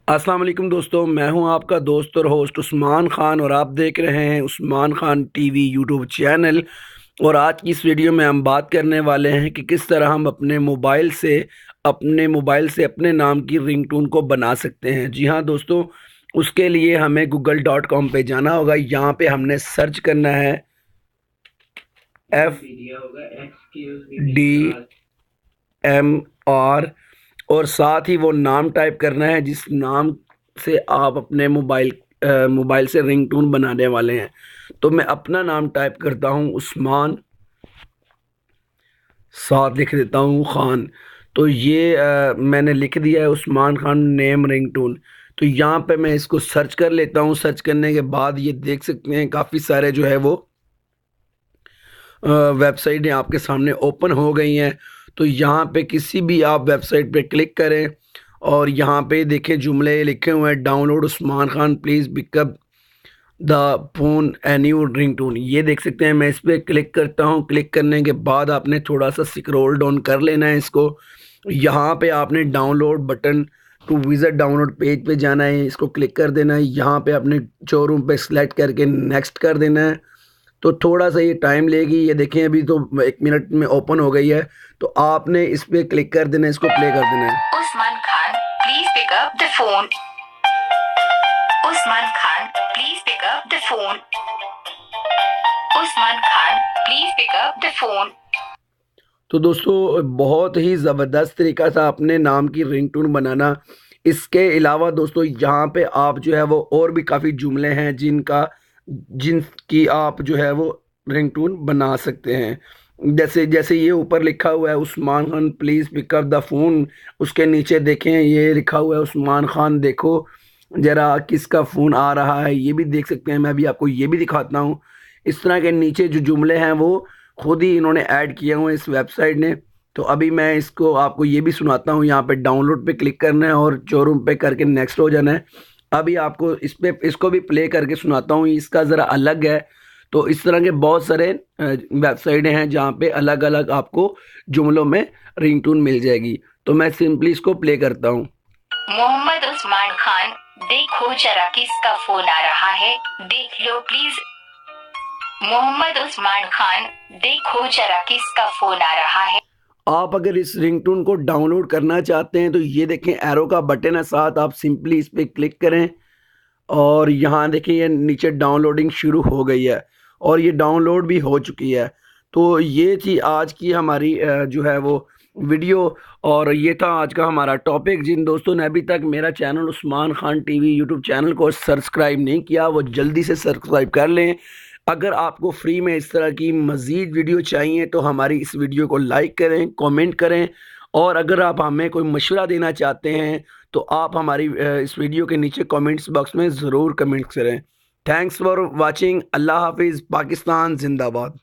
अस्सलाम वालेकुम दोस्तों, मैं हूं आपका दोस्त और होस्ट उस्मान ख़ान और आप देख रहे हैं Usman Khan TV YouTube channel. और आज की इस वीडियो में हम बात करने वाले हैं कि किस तरह हम अपने मोबाइल से अपने नाम की रिंगटोन को बना सकते हैं। जी हाँ दोस्तों, उसके लिए हमें google.com पे जाना होगा। यहाँ पे हमने सर्च करना है FDMR और साथ ही वो नाम टाइप करना है जिस नाम से आप अपने मोबाइल से रिंगटोन बनाने वाले हैं। तो मैं अपना नाम टाइप करता हूँ उस्मान, साथ लिख देता हूँ ख़ान। तो ये मैंने लिख दिया है उस्मान ख़ान नेम रिंगटोन। तो यहाँ पे मैं इसको सर्च कर लेता हूँ। सर्च करने के बाद ये देख सकते हैं काफ़ी सारे जो है वो वेबसाइटें आपके सामने ओपन हो गई हैं। तो यहाँ पे किसी भी आप वेबसाइट पे क्लिक करें और यहाँ पे देखें जुमले लिखे हुए हैं, download Usman Khan please pick up the phone a new ringtone. ये देख सकते हैं। मैं इस पर क्लिक करता हूँ। क्लिक करने के बाद आपने थोड़ा सा स्क्रॉल डाउन कर लेना है इसको। यहाँ पे आपने download button to visit download page पे जाना है, इसको क्लिक कर देना है। यहाँ पे अपने शोरूम पे सेलेक्ट करके नेक्स्ट कर देना है। तो थोड़ा सा ये टाइम लेगी। ये देखें अभी तो 1 मिनट में ओपन हो गई है। तो आपने इस पर क्लिक कर देना है, इसको प्ले कर देना है। Usman Khan please pick up the phone. Usman Khan please pick up the phone. Usman Khan please pick up the phone. तो दोस्तों, बहुत ही ज़बरदस्त तरीका था अपने नाम की रिंगटोन बनाना। इसके अलावा दोस्तों यहाँ पे आप जो है वो और भी काफ़ी जुमले हैं जिनकी आप जो है वो रिंगटोन बना सकते हैं। जैसे जैसे ये ऊपर लिखा हुआ है Usman Khan please pick up the phone, उसके नीचे देखें ये लिखा हुआ है उस्मान खान देखो ज़रा किसका फ़ोन आ रहा है, ये भी देख सकते हैं। मैं अभी आपको ये भी दिखाता हूँ। इस तरह के नीचे जो जुमले हैं वो खुद ही इन्होंने ऐड किए हुए हैं इस वेबसाइट ने। तो अभी मैं इसको आपको ये भी सुनाता हूँ। यहाँ पे डाउनलोड पे क्लिक करना है और शोरूम पे करके नेक्स्ट हो जाना है। अभी आपको इसको भी प्ले करके सुनाता हूँ। इसका ज़रा अलग है। तो इस तरह के बहुत सारे वेबसाइटें हैं जहाँ पे अलग अलग आपको जुमलों में रिंगटोन मिल जाएगी। तो मैं सिंपली इसको प्ले करता हूँ। मोहम्मद उस्मान खान देखो जरा किसका फोन आ रहा है, देख लो प्लीज। मोहम्मद उस्मान खान देखो जरा किसका फोन आ रहा है। आप अगर इस रिंगटोन को डाउनलोड करना चाहते हैं तो ये देखें एरो का बटन है साथ, आप सिंपली इस पर क्लिक करें और यहाँ देखिए ये नीचे डाउनलोडिंग शुरू हो गई है और ये डाउनलोड भी हो चुकी है। तो ये थी आज की हमारी जो है वो वीडियो और ये था आज का हमारा टॉपिक। जिन दोस्तों ने अभी तक मेरा channel Usman Khan TV YouTube channel को सब्सक्राइब नहीं किया वो जल्दी से सब्सक्राइब कर लें। अगर आपको फ्री में इस तरह की मज़ीद वीडियो चाहिए तो हमारी इस वीडियो को लाइक करें, कमेंट करें और अगर आप हमें कोई मशवरा देना चाहते हैं तो आप हमारी इस वीडियो के नीचे कमेंट्स बॉक्स में ज़रूर कमेंट करें। Thanks for watching. अल्लाह हाफिज़। पाकिस्तान जिंदाबाद।